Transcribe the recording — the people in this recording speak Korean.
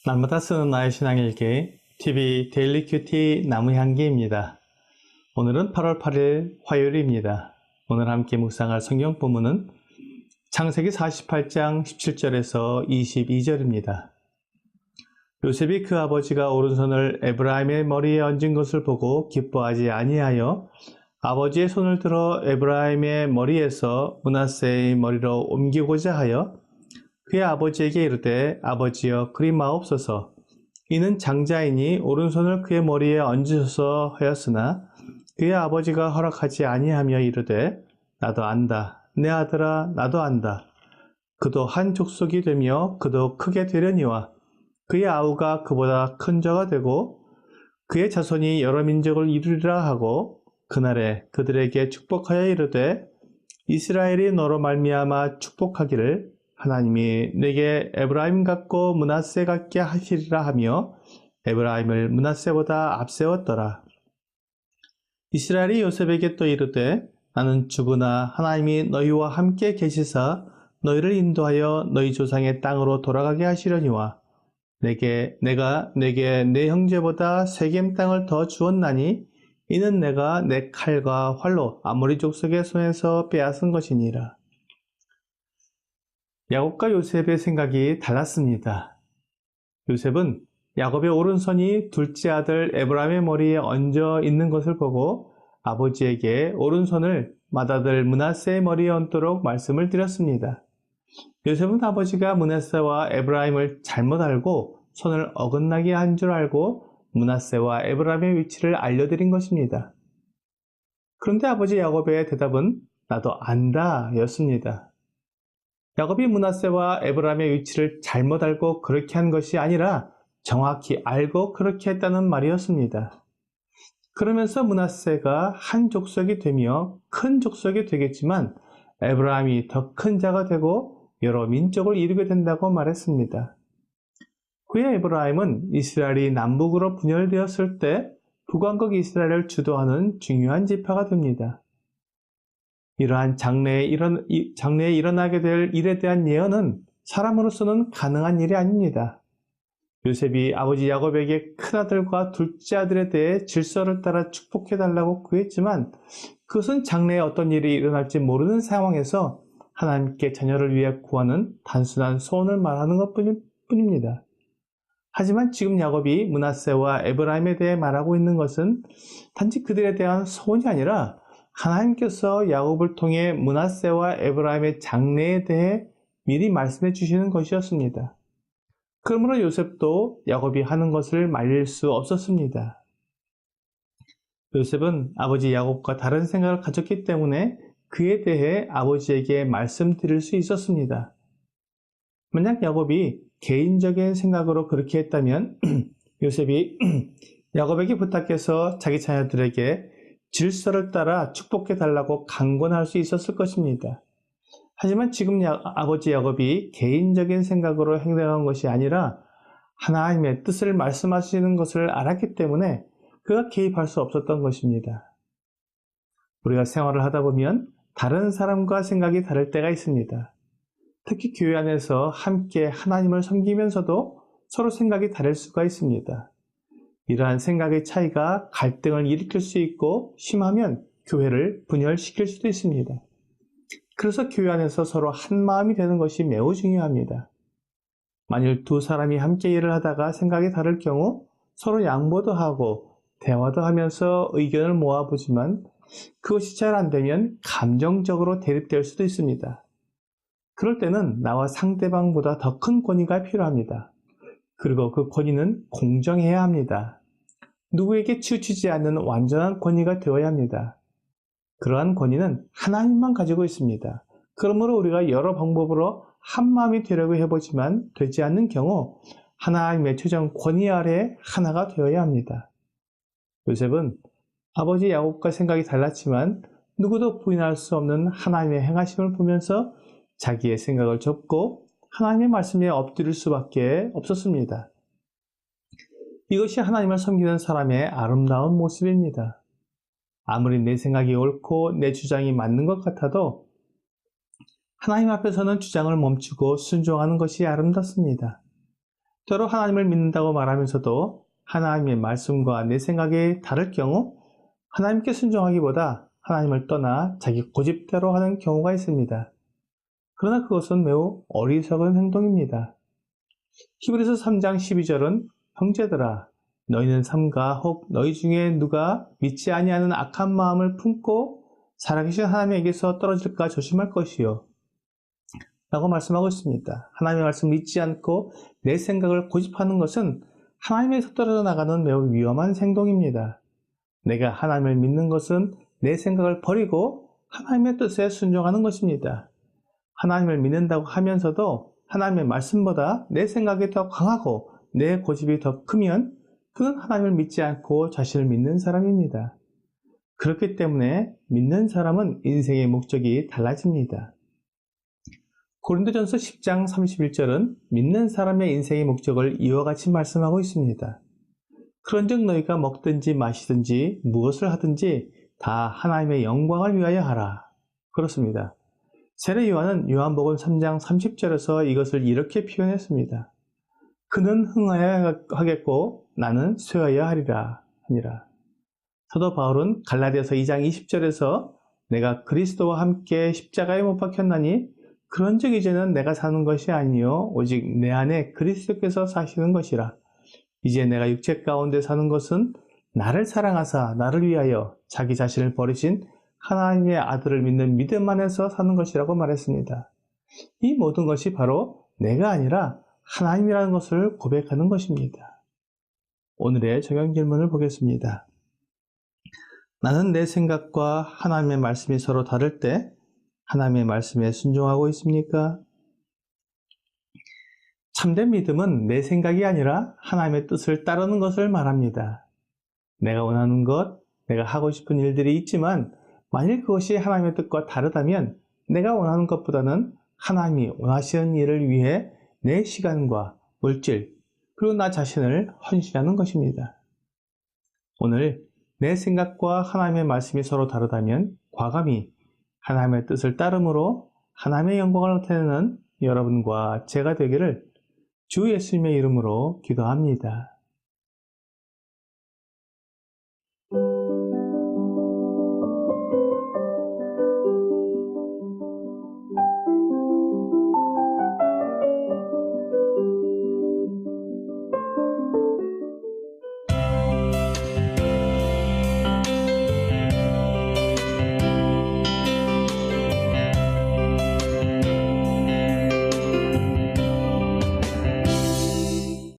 날마다 쓰는 나의 신앙일기 TV 데일리 큐티 나무향기입니다. 오늘은 8월 8일 화요일입니다. 오늘 함께 묵상할 성경 본문은 창세기 48장 17절에서 22절입니다. 요셉이 그 아버지가 오른손을 에브라임의 머리에 얹은 것을 보고 기뻐하지 아니하여 아버지의 손을 들어 에브라임의 머리에서 므낫세의 머리로 옮기고자 하여 그의 아버지에게 이르되 아버지여 그리 마옵소서. 이는 장자이니 오른손을 그의 머리에 얹으소서 하였으나 그의 아버지가 허락하지 아니하며 이르되 나도 안다. 내 아들아 나도 안다. 그도 한 족속이 되며 그도 크게 되려니와 그의 아우가 그보다 큰 자가 되고 그의 자손이 여러 민족을 이루리라 하고 그날에 그들에게 축복하여 이르되 이스라엘이 너로 말미암아 축복하기를 하나님이 내게 에브라임 같고 므낫세 같게 하시리라 하며 에브라임을 므낫세보다 앞세웠더라. 이스라엘이 요셉에게 또 이르되 나는 죽으나 하나님이 너희와 함께 계시사 너희를 인도하여 너희 조상의 땅으로 돌아가게 하시려니와 내가 내게 내 형제보다 세겜 땅을 더 주었나니 이는 내가 내 칼과 활로 아모리 족속의 손에서 빼앗은 것이니라. 야곱과 요셉의 생각이 달랐습니다. 요셉은 야곱의 오른손이 둘째 아들 에브라임의 머리에 얹어 있는 것을 보고 아버지에게 오른손을 맏아들 므낫세의 머리에 얹도록 말씀을 드렸습니다. 요셉은 아버지가 므낫세와 에브라임을 잘못 알고 손을 어긋나게 한 줄 알고 므낫세와 에브라임의 위치를 알려드린 것입니다. 그런데 아버지 야곱의 대답은 나도 안다 였습니다. 야곱이 므낫세와 에브라임의 위치를 잘못 알고 그렇게 한 것이 아니라 정확히 알고 그렇게 했다는 말이었습니다. 그러면서 므낫세가 한 족속이 되며 큰 족속이 되겠지만 에브라임이 더 큰 자가 되고 여러 민족을 이루게 된다고 말했습니다. 후에 에브라임은 이스라엘이 남북으로 분열되었을 때 북왕국 이스라엘을 주도하는 중요한 지파가 됩니다. 이러한 장래에 일어나게 될 일에 대한 예언은 사람으로서는 가능한 일이 아닙니다. 요셉이 아버지 야곱에게 큰아들과 둘째 아들에 대해 질서를 따라 축복해달라고 구했지만 그것은 장래에 어떤 일이 일어날지 모르는 상황에서 하나님께 자녀를 위해 구하는 단순한 소원을 말하는 것뿐입니다. 하지만 지금 야곱이 므낫세와 에브라임에 대해 말하고 있는 것은 단지 그들에 대한 소원이 아니라 하나님께서 야곱을 통해 므낫세와 에브라임의 장래에 대해 미리 말씀해 주시는 것이었습니다. 그러므로 요셉도 야곱이 하는 것을 말릴 수 없었습니다. 요셉은 아버지 야곱과 다른 생각을 가졌기 때문에 그에 대해 아버지에게 말씀드릴 수 있었습니다. 만약 야곱이 개인적인 생각으로 그렇게 했다면 요셉이 야곱에게 부탁해서 자기 자녀들에게 질서를 따라 축복해달라고 강권할 수 있었을 것입니다. 하지만 지금 아버지 야곱이 개인적인 생각으로 행동한 것이 아니라 하나님의 뜻을 말씀하시는 것을 알았기 때문에 그가 개입할 수 없었던 것입니다. 우리가 생활을 하다 보면 다른 사람과 생각이 다를 때가 있습니다. 특히 교회 안에서 함께 하나님을 섬기면서도 서로 생각이 다를 수가 있습니다. 이러한 생각의 차이가 갈등을 일으킬 수 있고 심하면 교회를 분열시킬 수도 있습니다. 그래서 교회 안에서 서로 한 마음이 되는 것이 매우 중요합니다. 만일 두 사람이 함께 일을 하다가 생각이 다를 경우 서로 양보도 하고 대화도 하면서 의견을 모아보지만 그것이 잘 안 되면 감정적으로 대립될 수도 있습니다. 그럴 때는 나와 상대방보다 더 큰 권위가 필요합니다. 그리고 그 권위는 공정해야 합니다. 누구에게 치우치지 않는 완전한 권위가 되어야 합니다. 그러한 권위는 하나님만 가지고 있습니다. 그러므로 우리가 여러 방법으로 한마음이 되려고 해보지만 되지 않는 경우 하나님의 최종 권위 아래 하나가 되어야 합니다. 요셉은 아버지 야곱과 생각이 달랐지만 누구도 부인할 수 없는 하나님의 행하심을 보면서 자기의 생각을 접고 하나님의 말씀에 엎드릴 수밖에 없었습니다. 이것이 하나님을 섬기는 사람의 아름다운 모습입니다. 아무리 내 생각이 옳고 내 주장이 맞는 것 같아도 하나님 앞에서는 주장을 멈추고 순종하는 것이 아름답습니다. 때로 하나님을 믿는다고 말하면서도 하나님의 말씀과 내 생각이 다를 경우 하나님께 순종하기보다 하나님을 떠나 자기 고집대로 하는 경우가 있습니다. 그러나 그것은 매우 어리석은 행동입니다. 히브리서 3장 12절은 형제들아 너희는 삼가 혹 너희 중에 누가 믿지 아니하는 악한 마음을 품고 살아계신 하나님에게서 떨어질까 조심할 것이요 라고 말씀하고 있습니다. 하나님의 말씀 믿지 않고 내 생각을 고집하는 것은 하나님에서 떨어져 나가는 매우 위험한 행동입니다. 내가 하나님을 믿는 것은 내 생각을 버리고 하나님의 뜻에 순종하는 것입니다. 하나님을 믿는다고 하면서도 하나님의 말씀보다 내 생각이 더 강하고 내 고집이 더 크면 그는 하나님을 믿지 않고 자신을 믿는 사람입니다. 그렇기 때문에 믿는 사람은 인생의 목적이 달라집니다. 고린도전서 10장 31절은 믿는 사람의 인생의 목적을 이와 같이 말씀하고 있습니다. 그런즉 너희가 먹든지 마시든지 무엇을 하든지 다 하나님의 영광을 위하여 하라. 그렇습니다. 세례 요한은 요한복음 3장 30절에서 이것을 이렇게 표현했습니다. 그는 흥하여야 하겠고 나는 쇠하여야 하리라 하니라. 사도 바울은 갈라디아서 2장 20절에서 내가 그리스도와 함께 십자가에 못 박혔나니 그런즉 이제는 내가 사는 것이 아니요 오직 내 안에 그리스도께서 사시는 것이라. 이제 내가 육체 가운데 사는 것은 나를 사랑하사 나를 위하여 자기 자신을 버리신 하나님의 아들을 믿는 믿음 안에서 사는 것이라고 말했습니다. 이 모든 것이 바로 내가 아니라 하나님이라는 것을 고백하는 것입니다. 오늘의 적용 질문을 보겠습니다. 나는 내 생각과 하나님의 말씀이 서로 다를 때 하나님의 말씀에 순종하고 있습니까? 참된 믿음은 내 생각이 아니라 하나님의 뜻을 따르는 것을 말합니다. 내가 원하는 것, 내가 하고 싶은 일들이 있지만 만일 그것이 하나님의 뜻과 다르다면 내가 원하는 것보다는 하나님이 원하시는 일을 위해 내 시간과 물질, 그리고 나 자신을 헌신하는 것입니다. 오늘 내 생각과 하나님의 말씀이 서로 다르다면 과감히 하나님의 뜻을 따름으로 하나님의 영광을 나타내는 여러분과 제가 되기를 주 예수님의 이름으로 기도합니다.